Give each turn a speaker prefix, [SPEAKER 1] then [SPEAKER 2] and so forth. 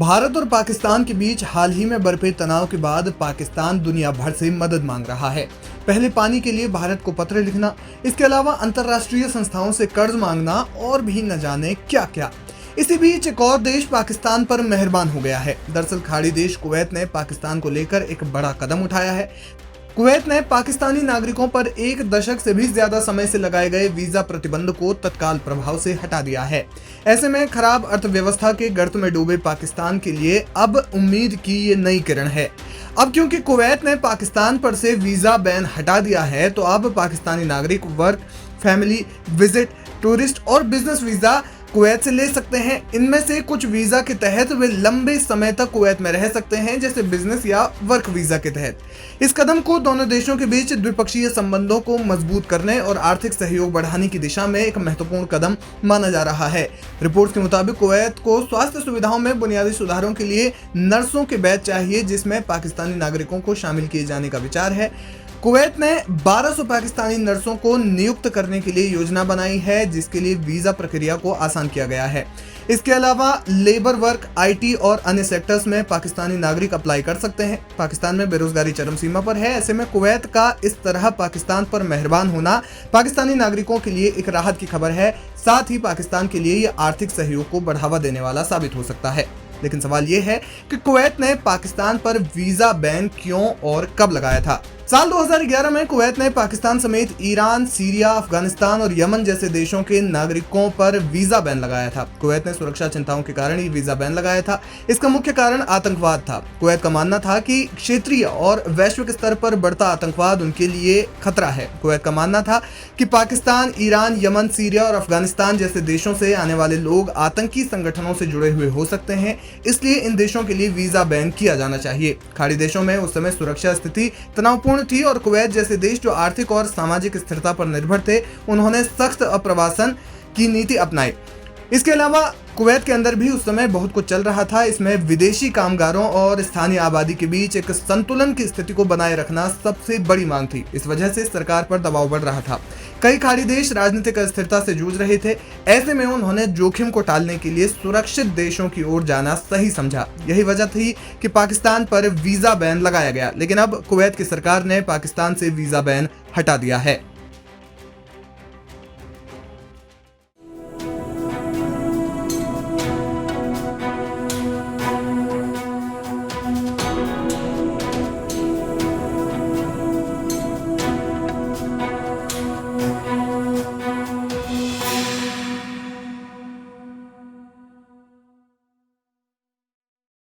[SPEAKER 1] भारत और पाकिस्तान के बीच हाल ही में बरपे तनाव के बाद पाकिस्तान दुनिया भर से मदद मांग रहा है। पहले पानी के लिए भारत को पत्र लिखना, इसके अलावा अंतर्राष्ट्रीय संस्थाओं से कर्ज मांगना और भी न जाने क्या क्या। इसी बीच एक और देश पाकिस्तान पर मेहरबान हो गया है। दरअसल खाड़ी देश कुवैत ने पाकिस्तान को लेकर एक बड़ा कदम उठाया है। कुवैत ने पाकिस्तानी नागरिकों पर 1 दशक से भी ज्यादा समय से लगाए गए वीजा प्रतिबंध को तत्काल प्रभाव से हटा दिया है। ऐसे में खराब अर्थव्यवस्था के गर्त में डूबे पाकिस्तान के लिए अब उम्मीद की ये नई किरण है। अब क्योंकि कुवैत ने पाकिस्तान पर से वीजा बैन हटा दिया है, तो अब पाकिस्तानी नागरिक वर्क, फैमिली विजिट, टूरिस्ट और बिजनेस वीजा कुवैत से ले सकते हैं। इनमें से कुछ वीजा के तहत वे लंबे समय तक कुवैत में रह सकते हैं, जैसे बिजनेस या वर्क वीजा के तहत। इस कदम को दोनों देशों के बीच द्विपक्षीय संबंधों को मजबूत करने और आर्थिक सहयोग बढ़ाने की दिशा में एक महत्वपूर्ण कदम माना जा रहा है। रिपोर्ट के मुताबिक कुवैत को स्वास्थ्य सुविधाओं में बुनियादी सुधारों के लिए नर्सों के बैच चाहिए, जिसमें पाकिस्तानी नागरिकों को शामिल किए जाने का विचार है। कुवैत ने 1200 पाकिस्तानी नर्सों को नियुक्त करने के लिए योजना बनाई है, जिसके लिए वीजा प्रक्रिया को आसान किया गया है। इसके अलावा लेबर वर्क, आईटी और अन्य सेक्टर्स में पाकिस्तानी नागरिक अप्लाई कर सकते हैं। पाकिस्तान में बेरोजगारी चरम सीमा पर है। ऐसे में कुवैत का इस तरह पाकिस्तान पर मेहरबान होना पाकिस्तानी नागरिकों के लिए एक राहत की खबर है। साथ ही पाकिस्तान के लिए यह आर्थिक सहयोग को बढ़ावा देने वाला साबित हो सकता है। लेकिन सवाल यह है कि कुवैत ने पाकिस्तान पर वीजा बैन क्यों और कब लगाया था। साल 2011 में कुवैत ने पाकिस्तान समेत ईरान, सीरिया, अफगानिस्तान और यमन जैसे देशों के नागरिकों पर वीजा बैन लगाया था। कुवैत ने सुरक्षा चिंताओं के कारण ये वीजा बैन लगाया था। इसका मुख्य कारण आतंकवाद था। कुवैत का मानना था कि क्षेत्रीय और वैश्विक स्तर पर बढ़ता आतंकवाद उनके लिए खतरा है। कुवैत का मानना था कि पाकिस्तान, ईरान, यमन, सीरिया और अफगानिस्तान जैसे देशों से आने वाले लोग आतंकी संगठनों से जुड़े हुए हो सकते हैं, इसलिए इन देशों के लिए वीजा बैन किया जाना चाहिए। खाड़ी देशों में उस समय सुरक्षा स्थिति तनावपूर्ण थी और कुवैत जैसे देश जो आर्थिक और सामाजिक स्थिरता पर निर्भर थे, उन्होंने सख्त अप्रवासन की नीति अपनाई। इसके अलावा कुवैत के अंदर भी उस समय बहुत कुछ चल रहा था। इसमें विदेशी कामगारों और स्थानीय आबादी के बीच एक संतुलन की स्थिति को बनाए रखना सबसे बड़ी मांग थी। इस वजह से सरकार पर दबाव बढ़ रहा था। कई खाड़ी देश राजनीतिक अस्थिरता से जूझ रहे थे। ऐसे में उन्होंने जोखिम को टालने के लिए सुरक्षित देशों की ओर जाना सही समझा। यही वजह थी कि पाकिस्तान पर वीजा बैन लगाया गया। लेकिन अब कुवैत की सरकार ने पाकिस्तान से वीजा बैन हटा दिया है।